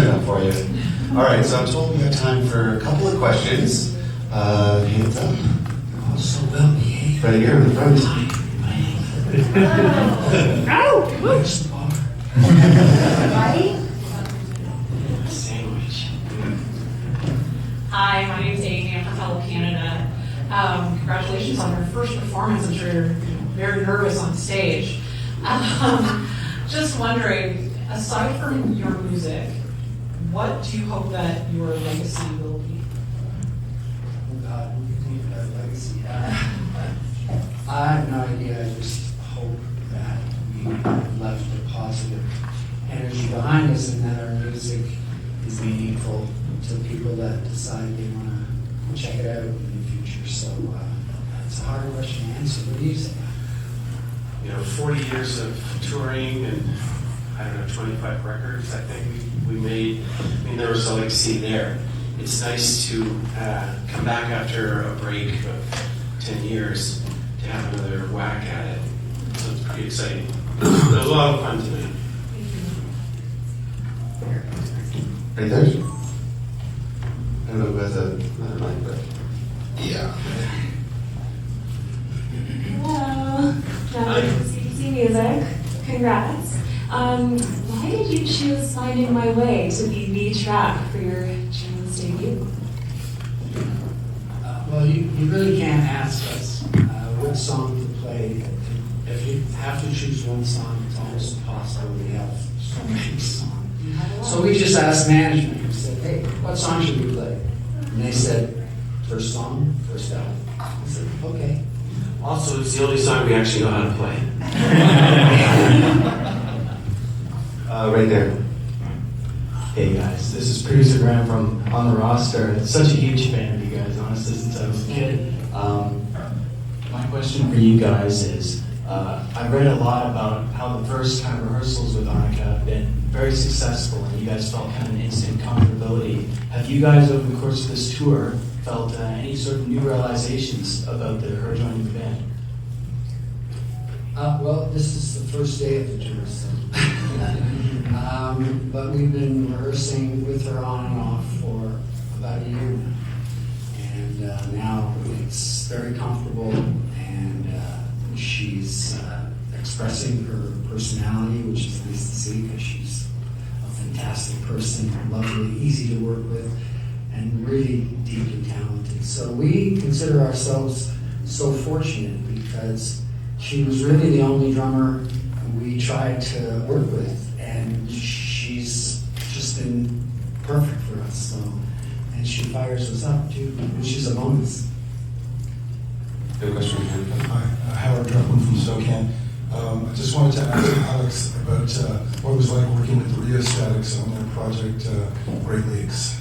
enough for you. All right, so I'm told we have time for a couple of questions. Hands up. Oh, so well behaved. Right here in the front. Where's the bar? Right? Sandwich. Hi, my name's Amy. I'm from Hello Canada. Congratulations on your first performance. I'm sure you're very nervous on stage. Just wondering, aside from your music, what do you hope that your legacy will be? Oh God, we can leave that legacy. I have no idea. I just hope that we have left a positive energy behind us and that our music is meaningful to people that decide they want to check it out in the future. So it's a hard question to answer. What do you say? 40 years of touring and, 25 records, I think we made. There was a legacy there. It's nice to come back after a break of 10 years to have another whack at it. So it's pretty exciting. It was a lot of fun tonight. Right there. I don't know who has another mic, but yeah. Hello. CBC Music. Congrats. Why did you choose Finding My Way to be the track for your Juno's debut? Well, you really can't ask us what song to play. If you have to choose one song, it's almost impossible. We have so many songs. So we just asked management. We said, hey, what song should we play? And they said, first song, first album. I said, okay. Also, it's the only song we actually know how to play. Right there. Hey guys, this is producer Graham from On the Roster. Such a huge fan of you guys, honestly, since I was a kid. My question for you guys is, I read a lot about how the first kind of rehearsals with Anika have been very successful and you guys felt kind of an instant comfortability. Have you guys, over the course of this tour, felt any sort of new realizations about her joining the band? Well, this is the first day of the tour, so. But we've been rehearsing with her on and off for about a year now. And now it's very comfortable, and she's expressing her personality, which is nice to see because she's a fantastic person, lovely, easy to work with, and really deeply talented. So we consider ourselves so fortunate because she was really the only drummer we tried to work with, and she's just been perfect for us. So, and she fires us up too, which is a bonus. Good question. Hi, Howard Druckmann from SoCan. I just wanted to ask Alex about what it was like working with the Rheostatics on their project, Great Lakes.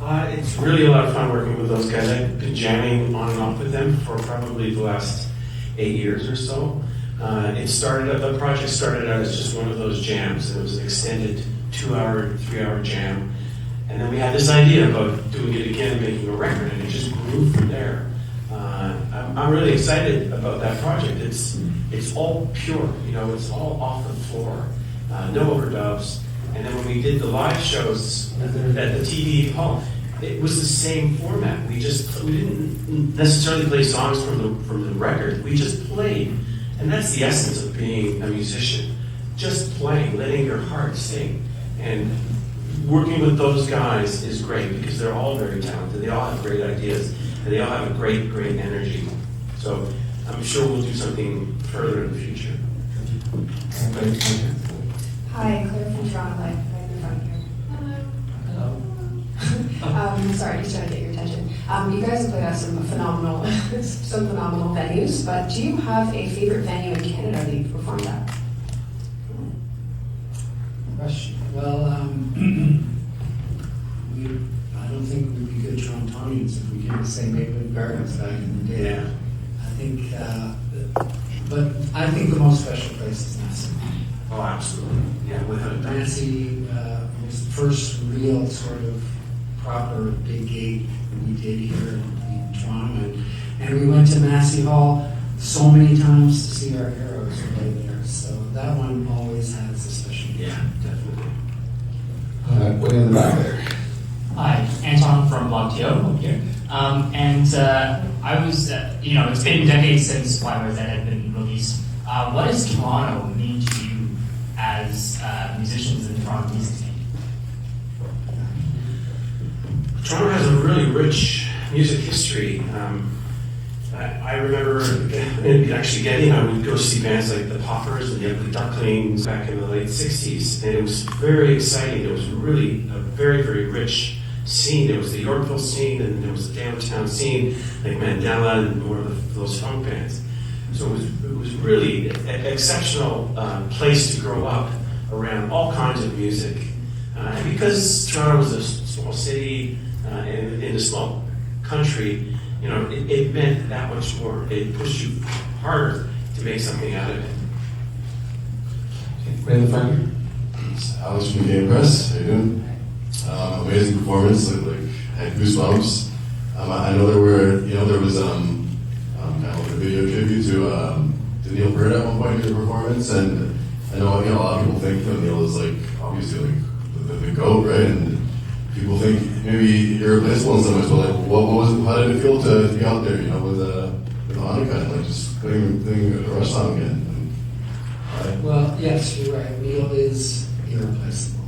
It's really a lot of fun working with those guys. I've been jamming on and off with them for probably the last 8 years or so. The project started out as just one of those jams. It was an extended 2-hour, 3-hour jam. And then we had this idea about doing it again, making a record, and it just grew from there. I'm really excited about that project. It's all pure, it's all off the floor, no overdubs. And then when we did the live shows at the TV hall, it was the same format. We didn't necessarily play songs from the record. We just played, and that's the essence of being a musician. Just playing, letting your heart sing, and working with those guys is great because they're all very talented. They all have great ideas, and they all have a great, great energy. So I'm sure we'll do something further in the future. Hi, Claire from Toronto Life, right in the front here. Hello. Sorry, just trying to get your attention. You guys have played at some phenomenal venues, but do you have a favorite venue in Canada that you've performed at? Question. Well, I don't think we'd be good Torontonians if we didn't say Maple Gardens back in the day. Yeah. But I think the most special place is Massey. Oh, absolutely. Yeah, without a doubt. Massey was the first real sort of proper big gig we did here in Toronto. And we went to Massey Hall so many times to see our heroes play there. So that one always has a special place. Yeah, definitely. Way in the back there. Hi, Anton from Block TO over here. I was, it's been decades since Flowers that had been released. What does Toronto mean to you as musicians in the Toronto music scene? Toronto has a really rich music history. I remember, actually, Geddy and I would go see bands like the Poppers and the Ugly Ducklings back in the late 60s, and it was very exciting. It was really a very, very rich scene. There was the Yorkville scene, and there was the downtown scene, like Mandela and more of those funk bands. So it was really an exceptional place to grow up around all kinds of music. And because Toronto was a small city and in a small country, it meant that much more. It pushed you harder to make something out of it. Right in the front here. It's Alex from Game Press. How you doing? Amazing performance. Like had goosebumps. I know there was kind of a video tribute to Neil Peart at one point in your performance, and I know a lot of people think Neil is like obviously like the GOAT, right? And people think maybe irreplaceable in some ways, but like, what was it? How did it feel to be out there, with Anika and like just putting a Rush song in? Well, yes, you're right. Neil is irreplaceable.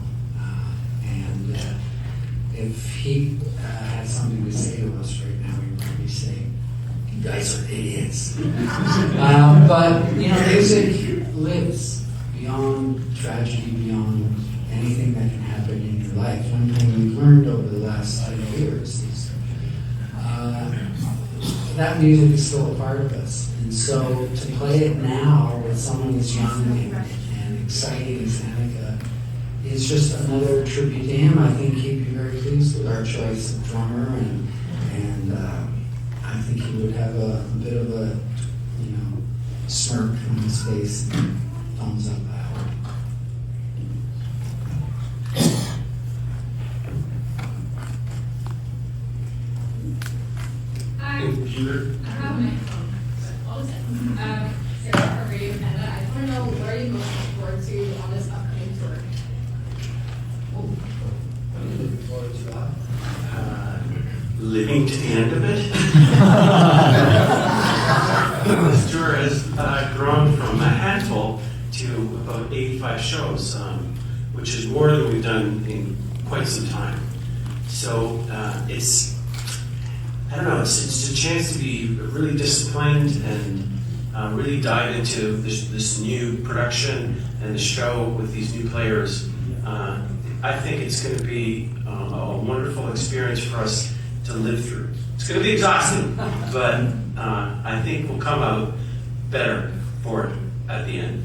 If he had something to say to us right now, he'd probably say, "You guys are idiots." But music lives beyond tragedy, beyond anything that can happen in your life. One thing we've learned over the last 5 years is that music is still a part of us. And so to play it now with someone as young and exciting as Anika is just another tribute to him. I think he'd be very pleased with our choice of drummer, and I think he would have a bit of a smirk on his face and thumbs up that way. Computer. Sarah from Radio Canada. I just want to know, what are you most looking forward to on this upcoming tour? What are you looking forward to? Living to the end of it. This tour has grown from a handful to about 85 shows, which is more than we've done in quite some time. So it's a chance to be really disciplined and really dive into this new production and the show with these new players. I think it's going to be a wonderful experience for us to live through. It's going to be exhausting, but I think we'll come out better for it at the end.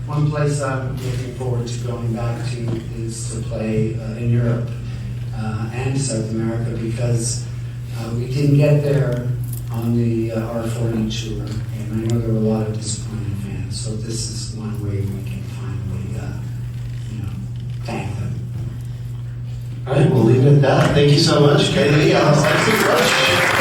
One place I'm looking forward to going back to is to play in Europe and South America, because we didn't get there on the R40 tour, and I know there were a lot of disappointed fans. So this is one way we can finally, thank them. All right, we'll leave it at that. Thank you so much, Geddy. Rush.